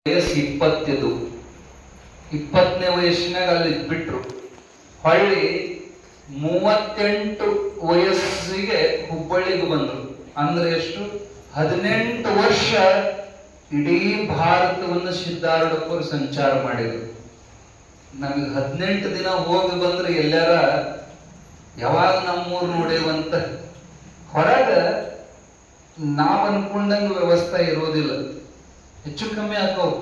ವಯಸ್ಸು 20ನೇ ವಯಸ್ಸಿನಾಗ ಅಲ್ಲಿ ಬಿಟ್ರು. ಹೊಳ್ಳಿ 38 ವಯಸ್ಸಿಗೆ ಹುಬ್ಬಳ್ಳಿಗೆ ಬಂದರು. ಅಂದ್ರೆ ಎಷ್ಟು? 18 ವರ್ಷ ಇಡೀ ಭಾರತವನ್ನು ಸಿದ್ಧಾರೂಢಪ್ಪರು ಸಂಚಾರ ಮಾಡಿದರು. ನಮಗೆ 18 ದಿನ ಹೋಗಿ ಬಂದ್ರೆ ಎಲ್ಲಾರ ಯಾವಾಗ ನಮ್ಮೂರು ನೋಡೇವಂತ ಹೊರಗ ನಾವ್ ಅನ್ಕೊಂಡಂಗ ವ್ಯವಸ್ಥೆ ಇರೋದಿಲ್ಲ, ಹೆಚ್ಚು ಕಮ್ಮಿ ಆಕವು.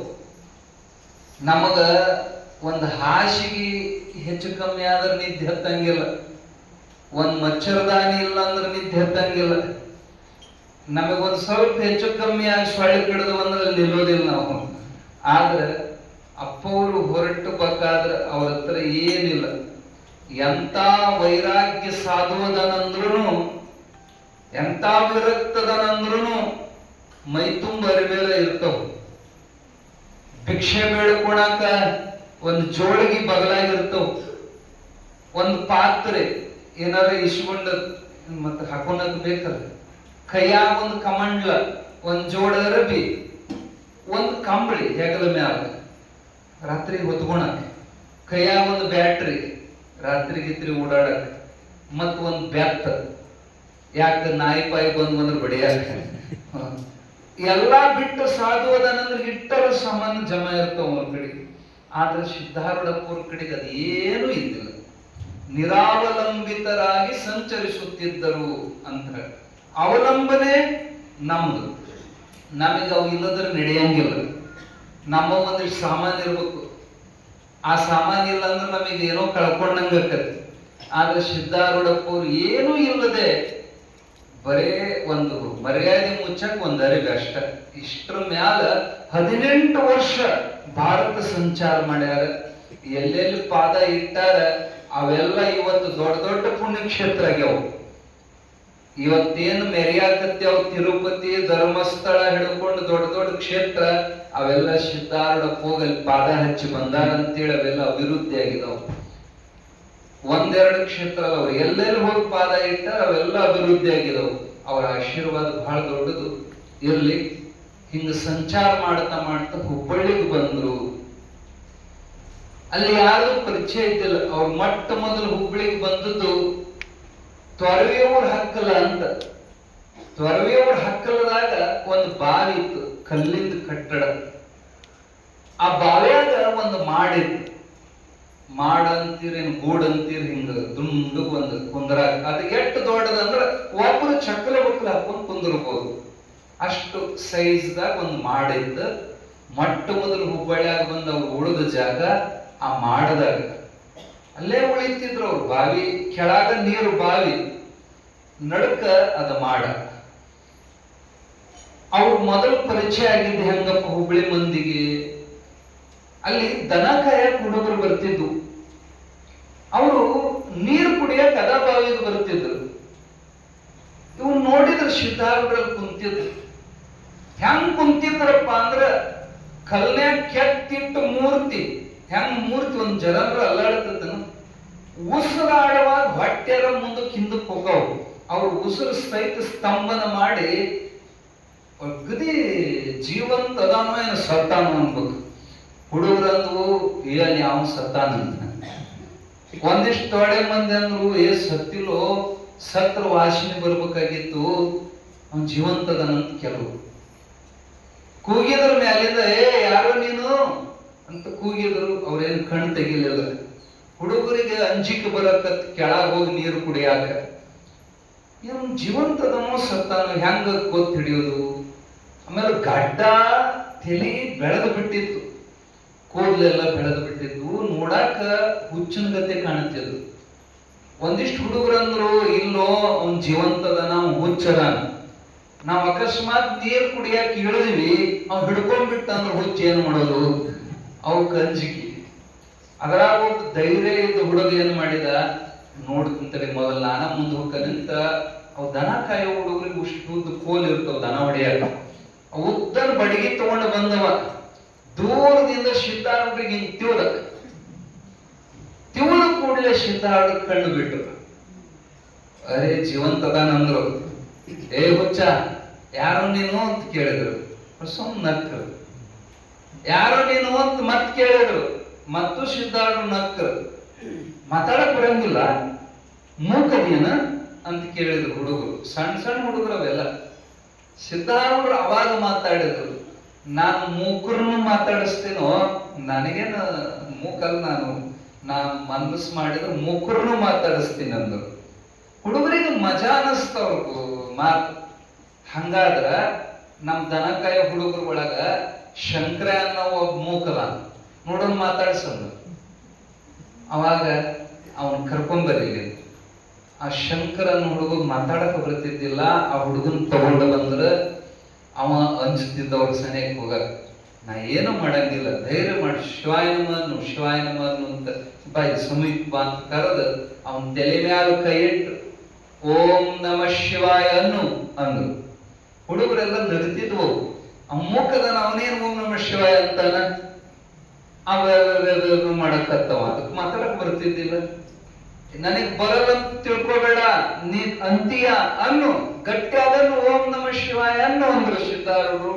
ನಮಗ ಒಂದು ಹಾಸಿಗೆ ಹೆಚ್ಚು ಕಮ್ಮಿ ಆದ್ರೆ ನಿದ್ದೆ ಹತ್ತಂಗಿಲ್ಲ, ಒಂದ್ ಮಚ್ಚರದಾನಿ ಇಲ್ಲ ಅಂದ್ರೆ ನಿದ್ದೆ ಹತ್ತಂಗಿಲ್ಲ. ನಮಗೊಂದು ಸ್ವಲ್ಪ ಹೆಚ್ಚು ಕಮ್ಮಿ ಆಗಿ ಸೊಳ್ಳೆ ಕಡ್ದು ಅಂದ್ರೆ ನಿಲ್ಲೋದಿಲ್ಲ ನಾವು. ಆದ್ರೆ ಅಪ್ಪವರು ಹೊರಟು ಬೇಕಾದ್ರೆ ಅವ್ರ ಹತ್ರ ಏನಿಲ್ಲ. ಎಂತ ವೈರಾಗ್ಯ ಸಾಧುವದನಂದ್ರೂ, ಎಂತ ವಿರಕ್ತದನಂದ್ರೂ ಮೈ ತುಂಬ ಅರಿಮೇಲೆ ಇರ್ತವ. ಭಿಕ್ಷೆ ಬೇಡ್ಕೊಳಕ ಒಂದು ಜೋಳಿಗೆ ಬಗಲಾಗಿರ್ತವ, ಒಂದು ಪಾತ್ರೆ ಏನಾರ ಇಸ್ಕೊಂಡ ಮತ್ತೆ ಹಾಕೋನಕ್ ಬೇಕಲ್ಲ, ಕೈಯಾಗ ಒಂದು ಕಮಂಡ್ಲ, ಒಂದ್ ಜೋಡ ಅರಬಿ, ಒಂದು ಕಂಬಳಿ ಹೆಗಲ ಮ್ಯಾಲ ರಾತ್ರಿ ಹೊತ್ಕೊಳಕ್, ಕೈಯಾಗ ಒಂದು ಬ್ಯಾಟ್ರಿ ರಾತ್ರಿಗಿತ್ರಿ ಓಡಾಡಕ್, ಮತ್ ಒಂದ್ ಬೆತ್ತ ಯಾಕ ನಾಯಿ ಪಾಯಿ ಬಂದ್ರೆ ಬಡಿಯಾಕ. ಎಲ್ಲಾ ಬಿಟ್ಟು ಸಾಧು ಅದನಂದ್ರೆ ಇಟ್ಟರ ಸಮಾನ ಜಮ ಇರ್ತಾವ ಅವ್ರ ಕಡೆಗೆ. ಆದ್ರೆ ಸಿದ್ಧಾರೂಢಪ್ಪವ್ರ ಕಡೆಗೆ ಅದೇನು ಇದ್ದಿಲ್ಲ. ನಿರಾವಲಂಬಿತರಾಗಿ ಸಂಚರಿಸುತ್ತಿದ್ದರು ಅಂತ. ಅವಲಂಬನೆ ನಮ್ದು, ನಮಗೆ ಅವು ಇಲ್ಲದ್ರೆ ನಡೆಯಂಗಿಲ್ಲ. ನಮ್ಮ ಒಂದಿಷ್ಟು ಸಾಮಾನು ಇರ್ಬೇಕು, ಆ ಸಾಮಾನು ಇಲ್ಲ ಅಂದ್ರೆ ನಮಗೆ ಏನೋ ಕಳ್ಕೊಂಡಂಗ ಆಕತಿ. ಆದ್ರೆ ಸಿದ್ಧಾರೂಢಪ್ಪವ್ರು ಏನೂ ಇಲ್ಲದೆ ಬರೇ ಒಂದು ಮರ್ಯಾದೆ ಮುಚ್ಚಕ್ ಒಂದು ಅರಿವೆ ಅಷ್ಟ. ಇಷ್ಟರ ಮ್ಯಾಲ 18 ವರ್ಷ ಭಾರತ ಸಂಚಾರ ಮಾಡ್ಯಾರ. ಎಲ್ಲೆಲ್ಲಿ ಪಾದ ಇಟ್ಟಾರ ಅವೆಲ್ಲ ಇವತ್ತು ದೊಡ್ಡ ದೊಡ್ಡ ಪುಣ್ಯಕ್ಷೇತ್ರ ಆಗ್ಯಾವ. ಇವತ್ತೇನು ಮೆರಿಯಾಕತ್ಯಾವ ತಿರುಪತಿ, ಧರ್ಮಸ್ಥಳ ಹಿಡ್ಕೊಂಡು ದೊಡ್ಡ ದೊಡ್ಡ ಕ್ಷೇತ್ರ, ಅವೆಲ್ಲ ಸಿದ್ಧಾರೂಢಪ್ಪ ಹೋಗಲ್ಲಿ ಪಾದ ಹಚ್ಚಿ ಬಂದಾರ ಅಂತೇಳಿ ಅವೆಲ್ಲ ಅಭಿವೃದ್ಧಿ ಆಗಿದಾವ. ಒಂದೆರಡು ಕ್ಷೇತ್ರ ಅಲ್ಲ, ಅವ್ರು ಎಲ್ಲೆಲ್ಲಿ ಹೋಗಿ ಪಾದ ಇಟ್ಟಾರ ಅವೆಲ್ಲ ಅಭಿವೃದ್ಧಿ ಆಗಿದವು. ಅವರ ಆಶೀರ್ವಾದ ಬಹಳ ದೊಡ್ಡದು ಇರ್ಲಿ. ಹಿಂಗ ಸಂಚಾರ ಮಾಡ್ತಾ ಮಾಡ್ತಾ ಹುಬ್ಬಳ್ಳಿಗೆ ಬಂದ್ರು. ಅಲ್ಲಿ ಯಾರು ಪರಿಚಯ ಇದ್ದಿಲ್ಲ. ಅವ್ರು ಮೊಟ್ಟ ಮೊದಲು ಹುಬ್ಬಳ್ಳಿಗೆ ಬಂದದ್ದು ತೊರವೆಯೂರ್ ಹಕ್ಕಲ ಅಂತ. ತೊರವೆಯೂರ್ ಹಕ್ಕಲದಾಗ ಒಂದು ಬಾವಿ ಇತ್ತು, ಕಲ್ಲಿಂದ ಕಟ್ಟಡ. ಆ ಬಾವಿಯಾಗ ಒಂದು ಮಾಡಿತ್ತು. ಮಾಡಂತೀರೇನು ಗೂಡಂತೀರಿ, ಹಿಂಗ ದುಂಡು ಒಂದು ಕುಂದ್ರಾಗ. ಅದು ಎಷ್ಟು ದೊಡ್ಡದಂದ್ರ ಒಬ್ಬರು ಚಕ್ಕಲ ಬಕ್ಕಲ ಹಾಕೊಂಡು ಕುಂದಿರ್ಬೋದು, ಅಷ್ಟು ಸೈಜ್ದಾಗ ಒಂದು ಮಾಡಿದ್ದ. ಮೊಟ್ಟ ಮೊದಲು ಹುಬ್ಬಳ್ಳಿಯಾಗ ಬಂದ ಅವ್ರು ಉಳಿದ ಜಾಗ ಆ ಮಾಡದಾಗ. ಅಲ್ಲೇ ಉಳಿತಿದ್ರು ಅವ್ರು. ಬಾವಿ ಕೆಳಗ ನೀರು, ಬಾವಿ ನಡಕ ಅದ ಮಾಡ. ಅವ್ರು ಮೊದಲು ಪರಿಚಯ ಆಗಿದ್ದು ಹೆಂಗಪ್ಪ ಹುಬ್ಬಳ್ಳಿ ಮಂದಿಗೆ, ಅಲ್ಲಿ ದನ ಕಾಯಕ್ ಹುಡುಗರು ಬರ್ತಿದ್ವು. ಅವರು ನೀರು ಕುಡಿಯಕ್ ಅದ ಬಾವಿಗೆ ಬರ್ತಿದ್ರು. ಇವ್ ನೋಡಿದ್ರೆ ಸಿದ್ಧಾರೂಢರಲ್ಲಿ ಕುಂತಿದ್ರು. ಹೆಂಗ್ ಕುಂತಿದ್ರಪ್ಪ ಅಂದ್ರ ಕಲ್ನ್ಯಾಗ ಕೆತ್ತಿಟ್ಟು ಮೂರ್ತಿ. ಹೆಂಗ್ ಮೂರ್ತಿ ಒಂದ್ ಜನರ ಅಲ್ಲಾಡ್ತದನ, ಉಸಿರಾಡುವಾಗ ಹೊಟ್ಟೆರ ಮುಂದಕ್ಕೆ ಹಿಂದಕ್ಕೆ ಹೋಗವು. ಅವ್ರು ಉಸಿರು ಸಹಿತ ಸ್ತಂಭನ ಮಾಡಿ ಅಗದಿ ಜೀವಂತ ಅದಾನೋ ಏನು ಸತ್ತಾನೋ ಅನ್ಬೇಕು. ಹುಡುಗರಂದ್ವು ಏನ್ ಯಾವ ಸತ್ತಾನಂತ. ಒಂದಿಷ್ಟು ತೊಡೆ ಮಂದಿ ಅಂದ್ರು ಸತ್ತಿಲೋ, ಸತ್ರ ವಾಸನೆ ಬರ್ಬೇಕಾಗಿತ್ತು, ಅವ್ನು ಜೀವಂತದನಂತ. ಕೆಲವು ಕೂಗಿದ್ರ ಮ್ಯಾಲಿಂದ ಯಾರೋ ನೀನು ಅಂತ ಕೂಗಿದ್ರು. ಅವ್ರೇನು ಕಣ್ಣು ತೆಗಿಲಿಲ್ಲ. ಹುಡುಗರಿಗೆ ಅಂಜಿಕೆ ಬರಕತ್ ಕೆಳಗ ಹೋಗಿ ನೀರು ಕುಡಿಯಾಕ. ಇವ್ನು ಜೀವಂತದನೋ ಸತ್ತಾನೋ ಹೆಂಗ ಗೊತ್ತು ಹಿಡಿಯೋದು? ಆಮೇಲೆ ಗಡ್ಡ ತಲೆ ಬೆಳೆದು ಬಿಟ್ಟಿತ್ತು, ಕೂದಲೆಲ್ಲ ಬೆಳೆದು ಬಿಟ್ಟಿದ್ವು, ನೋಡಾಕ ಹುಚ್ಚಿನ ಗತೆ ಕಾಣುತ್ತಿದ್ದು. ಒಂದಿಷ್ಟು ಹುಡುಗರಂದ್ರು ಇಲ್ಲೋ ಅವ್ನ್ ಜೀವಂತದನ, ಅವ್ನು ಹುಚ್ಚದಾನ. ನಾವ್ ಅಕಸ್ಮಾತ್ ನೀರ್ ಕುಡಿಯಾಕ ಇಳಿದ್ವಿ, ಅವ್ ಹಿಡ್ಕೊಂಡ್ಬಿಟ್ಟ ಅಂದ್ರೆ ಹುಚ್ಚ ಏನ್ ಮಾಡೋದು? ಅವ್ ಕಂಜಿಕಿ. ಅದ್ರಾಗ ಒಂದು ಧೈರ್ಯ ಇದ್ದ ಹುಡುಗ ಏನ್ ಮಾಡಿದ, ನೋಡ್ತಿಂತೇಳಿ ಮೊದಲು ನಾನ ಮುಂದೆ ಹೋಗ್ಕಂತ. ಅವ್ ದನ ಕಾಯೋ ಹುಡುಗರಿಗೆ ಉಷ್ಟು ಕೋಲ್ ಇರ್ತಾವ ದನ ಹೊಡೆಯಾಕ. ಉದ್ದನ್ ಬಡಿಗೆ ತಗೊಂಡು ಬಂದವ. ದೂರದಿಂದ ಸಿದ್ಧಾರೂಢರಿಗೆ ಹಿಂಗ್ ತಿವದ ಕೂಡಲೇ ಸಿದ್ಧಾರೂಢ ಕಣ್ಣು ಬಿಟ್ರು. ಅರೇ ಜೀವಂತದಾನಂದ್ರು. ಹುಚ್ಚ ಯಾರು ನೀನು ಅಂತ ಕೇಳಿದ್ರು. ಸುಮ್ಮನೆ ನಕ್ಕರು. ಯಾರೋ ನೀನು ಅಂತ ಮತ್ ಕೇಳಿದ್ರು, ಮತ್ತು ಸಿದ್ಧಾರ್ಥ ನಕ್ಕರು. ಮಾತಾಡಕ್ ಬರಂಗಿಲ್ಲ, ಮೂಕದೇನ ಅಂತ ಕೇಳಿದ್ರು ಹುಡುಗರು, ಸಣ್ಣ ಸಣ್ಣ ಹುಡುಗರು ಅವೆಲ್ಲ. ಸಿದ್ಧಾರೂಢರು ಅವಾಗ ಮಾತಾಡಿದ್ರು, ನಾನು ಮೂಕರನ್ನು ಮಾತಾಡಿಸ್ತೇನೋ, ನನಗೇನ ಮೂಕಲ್, ನಾನು ಮನಸ್ಸು ಮಾಡಿದ್ರೆ ಮೂಕರನ್ನು ಮಾತಾಡಿಸ್ತೀನಿ ಅಂದ್ರು. ಹುಡುಗರಿಗೆ ಮಜಾ ಅನಿಸ್ತವ್ರು ಮಾತು. ಹಂಗಾದ್ರ ನಮ್ ದನಕಾಯ ಹುಡುಗರ ಒಳಗ ಶಂಕರ ಅನ್ನೋ ಒಬ್ಬ ಮೂಕಲ ನೋಡೋನ್ ಮಾತಾಡ್ಸಂದ. ಅವಾಗ ಅವನ್ ಕರ್ಕೊಂಬರ್ಲಿ. ಆ ಶಂಕರನ ಹುಡುಗ ಮಾತಾಡಕ ಬರ್ತಿದ್ದಿಲ್ಲ. ಆ ಹುಡುಗನ್ ತಗೊಂಡ ಬಂದ್ರ ಅವ ಅಂಜುತ್ತಿದ್ದವ್ರ ಸನಿಯಕ್ಕೆ ಹೋಗಕ್, ನಾ ಏನು ಮಾಡಂಗಿಲ್ಲ, ಧೈರ್ಯ ಮಾಡಿ ಶಿವಾಯ ನಮನು ಅಂತ ಬಾಯಿ ಸಮೀಪ ಬಾ ಅಂತ ಕರೆದು ಅವನ್ ತಲೆ ಮ್ಯಾಲ ಕೈ ಇಟ್ಟು ಓಂ ನಮ ಶಿವಾಯ ಅಂದ್ರು. ಹುಡುಗರೆಲ್ಲ ನಗ್ತಿದ್ವು. ಮೂಕದನ ಅವನೇನು ಓಂ ನಮ ಶಿವಾಯ ಅಂತಾನ, ಅವ ಮಾಡಕತ್ತವ, ಅದಕ್ಕೆ ಮಾತಾಡಕ್ ಬರ್ತಿದ್ದಿಲ್ಲ. ನನಗ್ ಬರಲ್ಲ ಅಂತ ತಿಳ್ಕೊಬೇಡ, ನೀ ಅಂತೀಯ ಅನ್ನು, ಗಟ್ಟಿಯಾದನ್ನು ಓಂ ನಮ ಶಿವಾಯ ಅಂದ್ರು ಸಿದ್ಧಾರೂಢರು.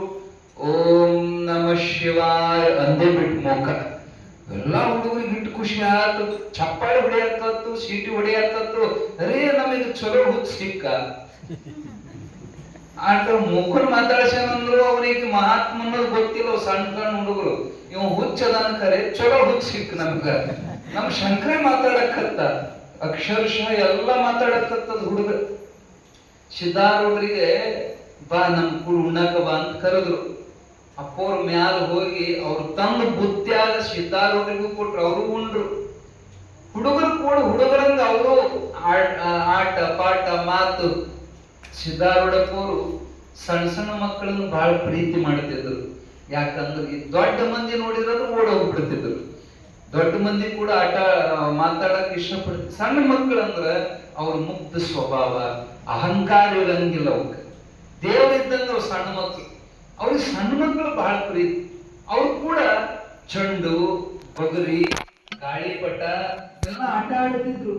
ಓಂ ನಮ ಶಿವಾಯ ಅಂದೇ ಬಿಟ್ಟು ಮೂಕ. ಎಲ್ಲಾ ಹುಡುಗರಿಗೆ ಇಟ್ಟು ಖುಷಿ ಆಯ್ತು, ಚಪ್ಪಾಳಿ ಹೊಡೆಯತ್ತತ್ತು, ಸೀಟಿ ಹೊಡೆಯತ್ತತ್ತು. ಅರೇ ನಮಗೆ ಚಲೋ ಹುಚ್ಚ ಸಿಕ್ಕ. ಆಟ ಮೂಕನ್ ಮಾತಾಡ್ಸೇನಂದ್ರು ಅವನಿಗೆ ಮಹಾತ್ಮ ಅನ್ನೋದು ಗೊತ್ತಿಲ್ಲ. ಸಣ್ಣ ಸಣ್ಣ ಹುಡುಗರು ಇವ್ ಹುಚ್ಚದಾನ ಖರೆ, ಚಲೋ ಹುಚ್ಚ ಸಿಕ್ಕ ನಮ್ಗ. ನಮ್ ಶಂಕರ ಮಾತಾಡಕತ್ತ, ಅಕ್ಷರಶಃ ಎಲ್ಲ ಮಾತಾಡಕತ್ತದ ಹುಡುಗ. ಸಿದ್ಧಾರೂಢರಿಗೆ ಬಾ ನಮ್ ಕೂಡ ಉಣ್ಣಾಕ ಬಾ ಅಂತ ಕರೆದ್ರು. ಅಪ್ಪವ್ರ ಮ್ಯಾಲ ಹೋಗಿ ಅವ್ರು ತಂದು ಬುತ್ತಿಯಾಗ ಸಿದ್ಧಾರೂಢರಿಗೂ ಕೊಟ್ರು, ಅವರು ಉಂಡ್ರು. ಹುಡುಗರು ಕೂಡ ಹುಡುಗರಂಗ ಅವರು ಆಟ ಪಾಠ ಮಾತು. ಸಿದ್ಧಾರೂಢಪ್ಪವರು ಸಣ್ಣ ಸಣ್ಣ ಮಕ್ಕಳನ್ನು ಬಹಳ ಪ್ರೀತಿ ಮಾಡ್ತಿದ್ರು. ಯಾಕಂದ್ರೆ ಈ ದೊಡ್ಡ ಮಂದಿ ನೋಡಿದ್ರು ಓಡೋಗ್ಬಿಡ್ತಿದ್ರು. ದೊಡ್ಡ ಮಂದಿ ಕೂಡ ಆಟ ಮಾತಾಡಕ್ ಇಷ್ಟಪಡ್ತಿದ್ರು. ಸಣ್ಣ ಮಕ್ಕಳಂದ್ರ ಅವ್ರ ಮುಗ್ಧ ಸ್ವಭಾವ, ಅಹಂಕಾರ ಇರಂಗಿಲ್ಲ. ಅವಕ್ಕೆ ದೇವರಿದ್ದಂಗ ಅವ್ರು ಸಣ್ಣ ಮಕ್ಕಳು. ಅವ್ರಿಗೆ ಸಣ್ಣ ಮಕ್ಕಳು ಬಹಳ ಪ್ರೀತಿ. ಅವ್ರು ಕೂಡ ಚೆಂಡು, ಬಗರಿ, ಗಾಳಿಪಟ ಎಲ್ಲ ಆಟ ಆಡ್ತಿದ್ರು.